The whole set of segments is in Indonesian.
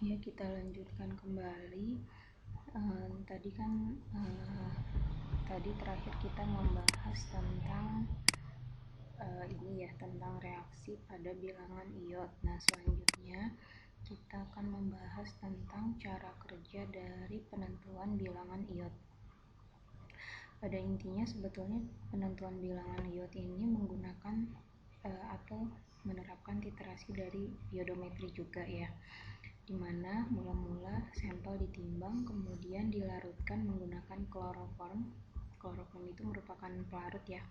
Ya, kita lanjutkan kembali. Tadi kan tadi terakhir kita membahas tentang tentang reaksi pada bilangan iot. Nah, selanjutnya kita akan membahas tentang cara kerja dari penentuan bilangan iot. Pada intinya sebetulnya penentuan bilangan iot ini menggunakan atau menerapkan titrasi dari iodometri juga ya, dimana mula-mula sampel ditimbang kemudian dilarutkan menggunakan kloroform. Kloroform itu merupakan pelarut ya.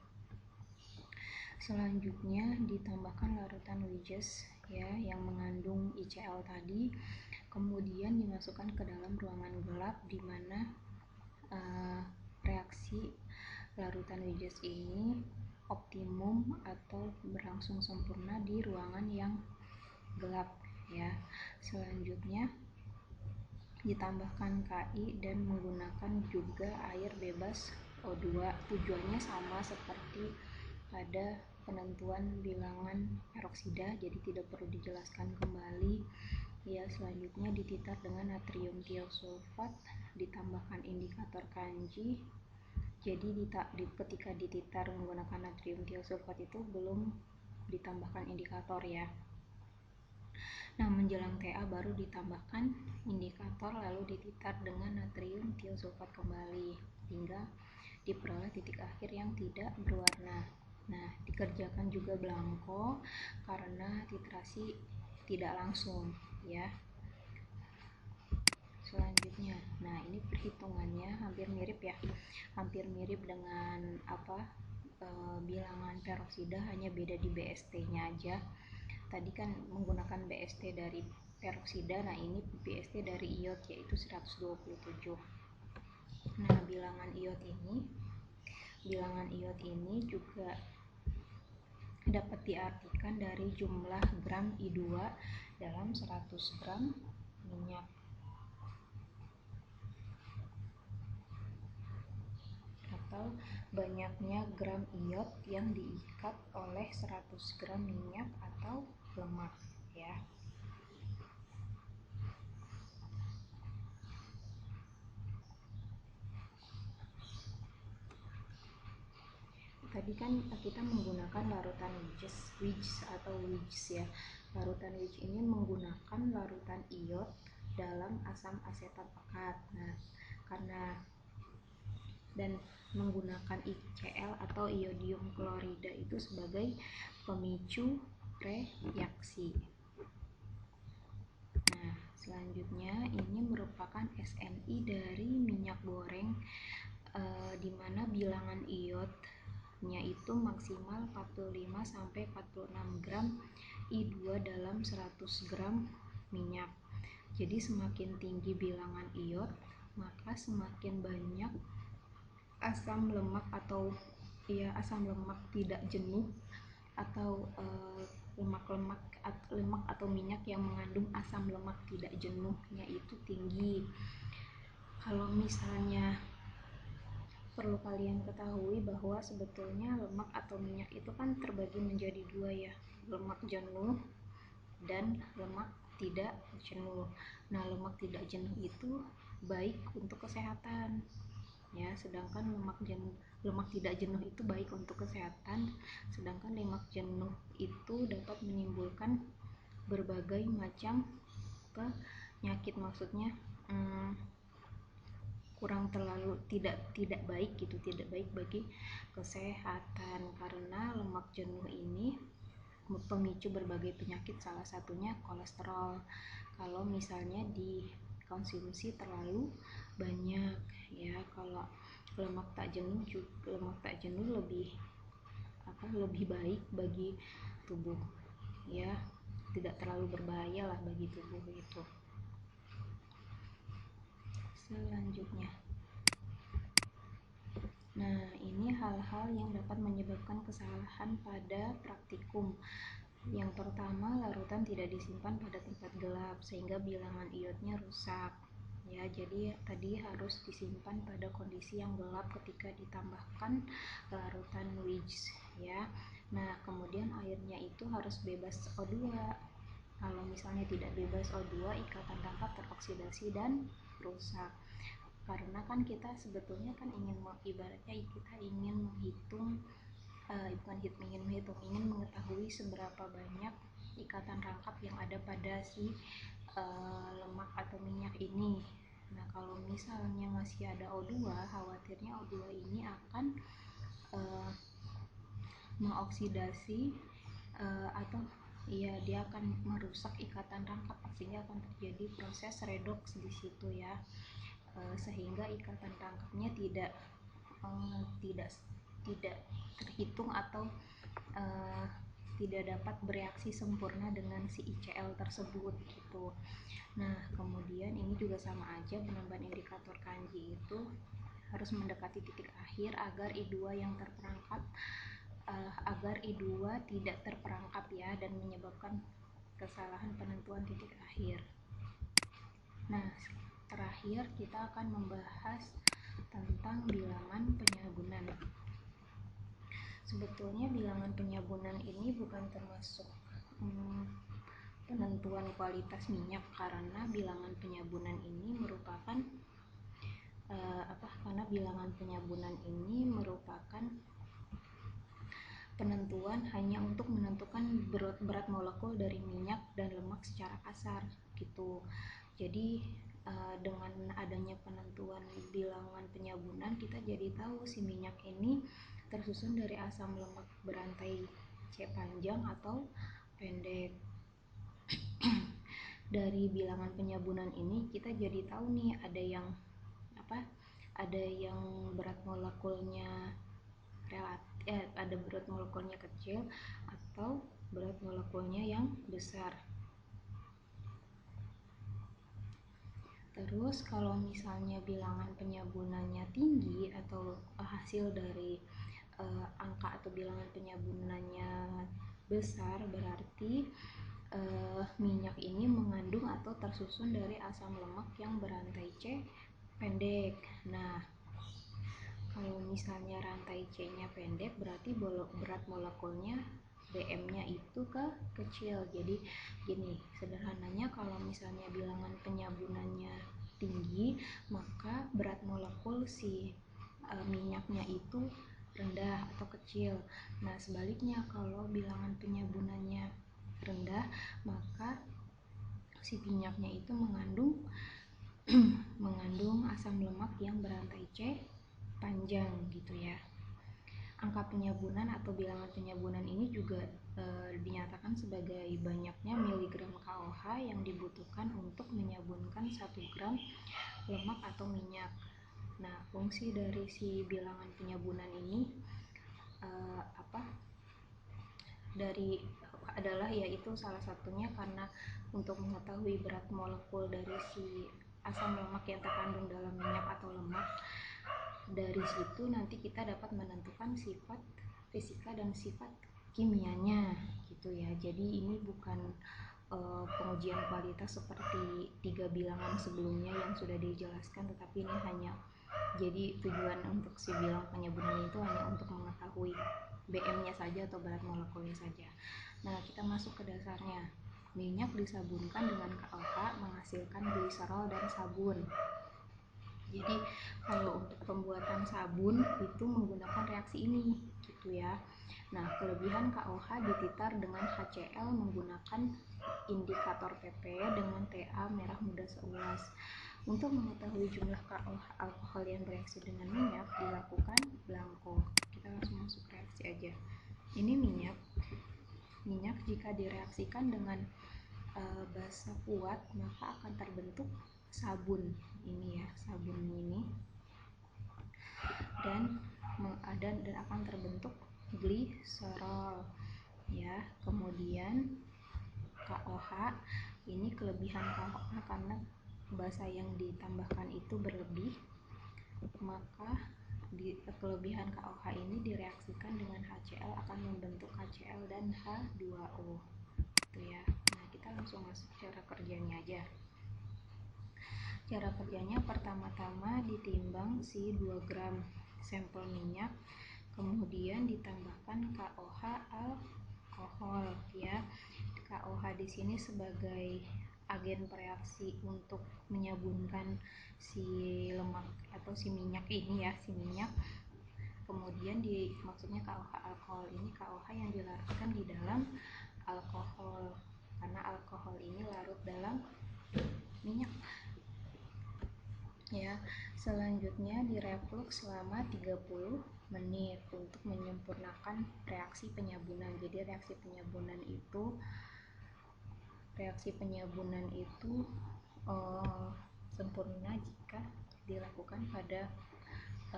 Selanjutnya ditambahkan larutan Wiggs ya yang mengandung ICL tadi, kemudian dimasukkan ke dalam ruangan gelap di mana reaksi larutan Wiggs ini optimum atau berlangsung sempurna di ruangan yang gelap ya. Selanjutnya ditambahkan KI dan menggunakan juga air bebas O2. Tujuannya sama seperti pada penentuan bilangan peroksida, jadi tidak perlu dijelaskan kembali ya. Selanjutnya dititar dengan natrium tiosulfat, ditambahkan indikator kanji. Jadi ketika dititar menggunakan natrium tiosulfat itu belum ditambahkan indikator ya. Nah, menjelang TA baru ditambahkan indikator lalu dititar dengan natrium tiosulfat kembali hingga diperoleh titik akhir yang tidak berwarna. Nah, dikerjakan juga blanko karena titrasi tidak langsung ya. Selanjutnya, nah ini perhitungannya hampir mirip ya, hampir mirip dengan bilangan peroksida, hanya beda di BST-nya aja. Tadi kan menggunakan BST dari peroksida, nah ini BST dari iot yaitu 127. Nah, bilangan iot ini juga dapat diartikan dari jumlah gram I2 dalam 100 gram minyak atau banyaknya gram iot yang diikat oleh 100 gram minyak atau lemak ya. Tadi kan kita menggunakan larutan Wiggs ya. Larutan Wiggs ini menggunakan larutan iot dalam asam asetat pekat. Nah, karena dan menggunakan ICL atau iodium klorida itu sebagai pemicu reaksi. Nah, selanjutnya ini merupakan SNI dari minyak goreng di mana bilangan iotnya itu maksimal 45-46 gram I2 dalam 100 gram minyak. Jadi semakin tinggi bilangan iot, maka semakin banyak asam lemak atau asam lemak tidak jenuh atau lemak atau minyak yang mengandung asam lemak tidak jenuhnya itu tinggi. Kalau misalnya perlu kalian ketahui bahwa sebetulnya lemak atau minyak itu kan terbagi menjadi dua ya, lemak jenuh dan lemak tidak jenuh. Nah, lemak tidak jenuh itu baik untuk kesehatan ya, sedangkan lemak tidak jenuh itu baik untuk kesehatan, sedangkan lemak jenuh itu dapat menimbulkan berbagai macam penyakit, maksudnya tidak baik gitu, tidak baik bagi kesehatan karena lemak jenuh ini pemicu berbagai penyakit, salah satunya kolesterol. Kalau misalnya dikonsumsi terlalu banyak ya. Kalau lemak tak jenuh lebih baik bagi tubuh ya, tidak terlalu berbahaya lah bagi tubuh itu. Selanjutnya, nah ini hal-hal yang dapat menyebabkan kesalahan pada praktikum. Yang pertama, larutan tidak disimpan pada tempat gelap sehingga bilangan iotnya rusak ya. Jadi tadi harus disimpan pada kondisi yang gelap ketika ditambahkan larutan Wiggs ya. Nah, kemudian airnya itu harus bebas O2 Kalau misalnya tidak bebas O2, ikatan tangkap teroksidasi dan rusak. Karena kan kita sebetulnya kan ibaratnya kita ingin menghitung, ingin mengetahui seberapa banyak ikatan rangkap yang ada pada si lemak atau minyak ini. Nah, kalau misalnya masih ada O2, khawatirnya O2 ini akan mengoksidasi atau dia akan merusak ikatan rangkap, sehingga akan terjadi proses redoks di situ ya, sehingga ikatan rangkapnya tidak terhitung atau tidak dapat bereaksi sempurna dengan si ICL tersebut gitu. Nah, kemudian ini juga sama aja, penambahan indikator kanji itu harus mendekati titik akhir agar I2 yang terperangkap agar I2 tidak terperangkap ya, dan menyebabkan kesalahan penentuan titik akhir. Nah, terakhir kita akan membahas tentang bilangan penyabunan. Sebetulnya bilangan penyabunan ini bukan termasuk penentuan kualitas minyak, karena bilangan penyabunan ini merupakan penentuan hanya untuk menentukan berat molekul dari minyak dan lemak secara kasar gitu. Jadi dengan adanya penentuan bilangan penyabunan, kita jadi tahu si minyak ini tersusun dari asam lemak berantai C panjang atau pendek. Dari bilangan penyabunan ini kita jadi tahu nih, ada yang berat molekulnya ada berat molekulnya kecil atau berat molekulnya yang besar. Terus kalau misalnya bilangan penyabunannya tinggi atau hasil dari angka atau bilangan penyabunannya besar, berarti minyak ini mengandung atau tersusun dari asam lemak yang berantai C pendek. Nah, kalau misalnya rantai C-nya pendek, berarti berat molekulnya BM-nya itu kecil. Jadi gini, sederhananya kalau misalnya bilangan penyabunannya tinggi, maka berat molekul si minyaknya itu rendah atau kecil. Nah, sebaliknya kalau bilangan penyabunannya rendah, maka si minyaknya itu mengandung asam lemak yang berantai C panjang gitu ya. Angka penyabunan atau bilangan penyabunan ini juga dinyatakan sebagai banyaknya miligram KOH yang dibutuhkan untuk menyabunkan 1 gram lemak atau minyak. Nah, fungsi dari si bilangan penyabunan ini adalah yaitu salah satunya karena untuk mengetahui berat molekul dari si asam lemak yang terkandung dalam minyak atau lemak. Dari situ nanti kita dapat menentukan sifat fisika dan sifat kimianya gitu ya. Jadi ini bukan pengujian kualitas seperti 3 bilangan sebelumnya yang sudah dijelaskan, tetapi ini hanya jadi tujuan untuk si bilangan penyabunan itu hanya untuk mengetahui BM-nya saja atau berat molekulnya saja. Nah, kita masuk ke dasarnya. Minyak disabunkan dengan KOH menghasilkan gliserol dan sabun. Jadi kalau untuk pembuatan sabun itu menggunakan reaksi ini gitu ya. Nah, kelebihan KOH dititar dengan HCl menggunakan indikator PP dengan TA merah muda seulas. Untuk mengetahui jumlah KOH alkohol yang bereaksi dengan minyak dilakukan blanko. Kita langsung masuk reaksi aja. Ini minyak jika direaksikan dengan basa kuat maka akan terbentuk sabun ini ya, sabun ini dan akan terbentuk gliserol ya. Kemudian KOH ini kelebihan KOH karena basa yang ditambahkan itu berlebih, maka kelebihan KOH ini direaksikan dengan HCl akan membentuk HCl dan H2O gitu ya. Nah, kita langsung masuk cara kerjanya aja. Cara kerjanya pertama-tama ditimbang si 2 gram sampel minyak, kemudian ditambahkan KOH alkohol ya. KOH di sini sebagai agen bereaksi untuk menyabunkan si lemak atau si minyak ini ya, si minyak. Kemudian maksudnya KOH alkohol ini KOH yang dilarutkan di dalam alkohol, karena alkohol ini larut dalam minyak ya. Selanjutnya direflux selama 30 menit untuk menyempurnakan reaksi penyabunan. Jadi reaksi penyabunan itu sempurna jika dilakukan pada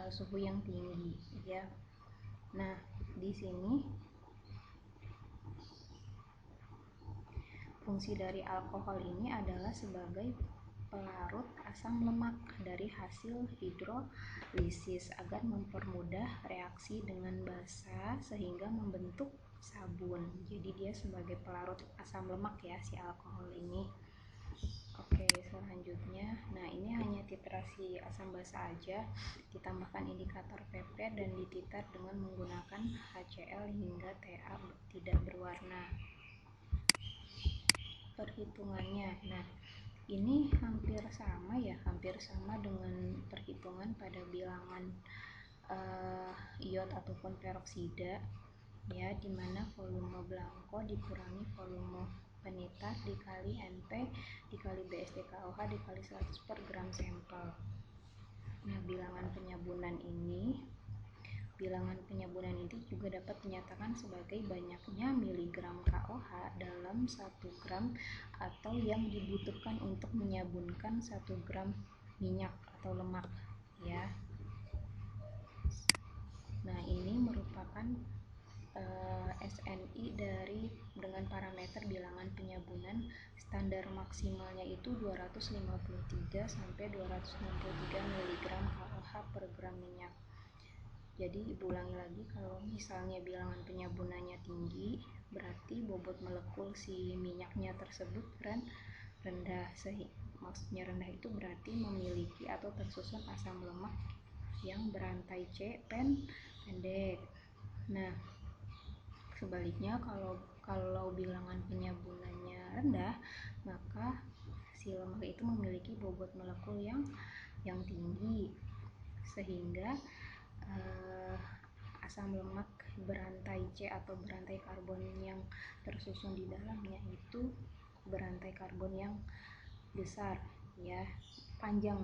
suhu yang tinggi ya. Nah, di sini fungsi dari alkohol ini adalah sebagai pelarut asam lemak dari hasil hidrolisis agar mempermudah reaksi dengan basa sehingga membentuk sabun. Jadi dia sebagai pelarut asam lemak ya, si alkohol ini. Oke, selanjutnya, nah ini hanya titrasi asam basa aja, ditambahkan indikator PP dan dititrar dengan menggunakan HCl hingga Ta tidak berwarna. Perhitungannya, nah ini hampir sama ya, hampir sama dengan perhitungan pada bilangan iod ataupun peroksida ya, dimana volume blanko dikurangi volume penitrat dikali NP dikali BSD-KOH dikali 100 per gram sampel. Nah, bilangan penyabunan itu juga dapat dinyatakan sebagai banyaknya miligram KOH dalam 1 gram atau yang dibutuhkan untuk menyabunkan 1 gram minyak atau lemak ya. Nah, ini merupakan SNI dengan parameter bilangan penyabunan. Standar maksimalnya itu 253 sampai 263 mg KOH per gram minyak. Jadi ulangi lagi, kalau misalnya bilangan penyabunannya tinggi, berarti bobot molekul si minyaknya tersebut rendah. Maksudnya rendah itu berarti memiliki atau tersusun asam lemak yang berantai C pendek. Nah, sebaliknya kalau bilangan penyabunannya rendah, maka si lemak itu memiliki bobot molekul yang tinggi, sehingga asam lemak berantai C atau berantai karbon yang tersusun di dalamnya itu berantai karbon yang besar ya, panjang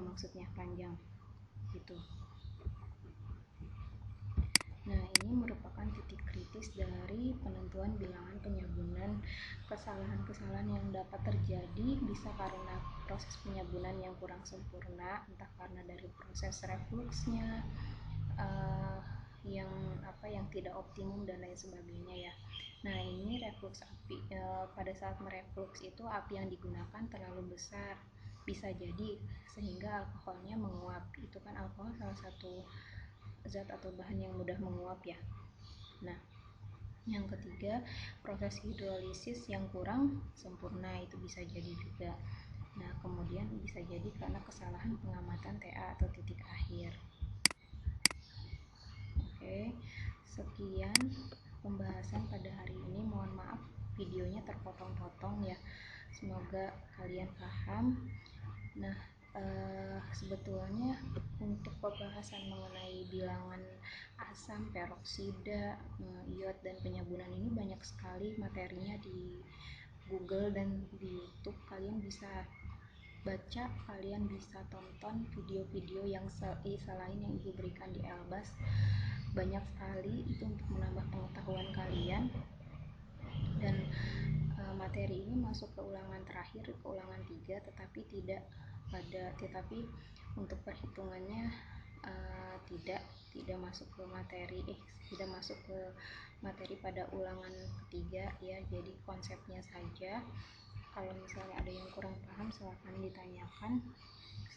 gitu. Nah, ini merupakan titik kritis dari penentuan bilangan penyabunan. Kesalahan-kesalahan yang dapat terjadi bisa karena proses penyabunan yang kurang sempurna, entah karena dari proses refluksnya yang tidak optimum dan lain sebagainya ya. Nah, ini refluks api, pada saat merefluks itu api yang digunakan terlalu besar, bisa jadi sehingga alkoholnya menguap. Itu kan alkohol salah satu zat atau bahan yang mudah menguap ya. Nah, yang ketiga, proses hidrolisis yang kurang sempurna, itu bisa jadi juga. Nah, kemudian bisa jadi karena kesalahan pengamatan TA atau titik akhir. Oke, sekian pembahasan pada hari ini. Mohon maaf videonya terpotong-potong ya. Semoga kalian paham. Nah, sebetulnya untuk pembahasan mengenai bilangan asam, peroksida, iod, dan penyabunan ini banyak sekali materinya di Google dan di YouTube. Kalian bisa baca, kalian bisa tonton video-video yang selain yang Ibu berikan di Elbas. Banyak sekali itu untuk menambah pengetahuan kalian. Dan materi ini masuk ke ulangan terakhir, ke ulangan 3, tetapi untuk perhitungannya tidak masuk ke materi pada ulangan ketiga ya. Jadi konsepnya saja. Kalau misalnya ada yang kurang paham, silahkan ditanyakan.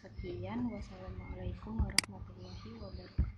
Sekian, wassalamualaikum warahmatullahi wabarakatuh.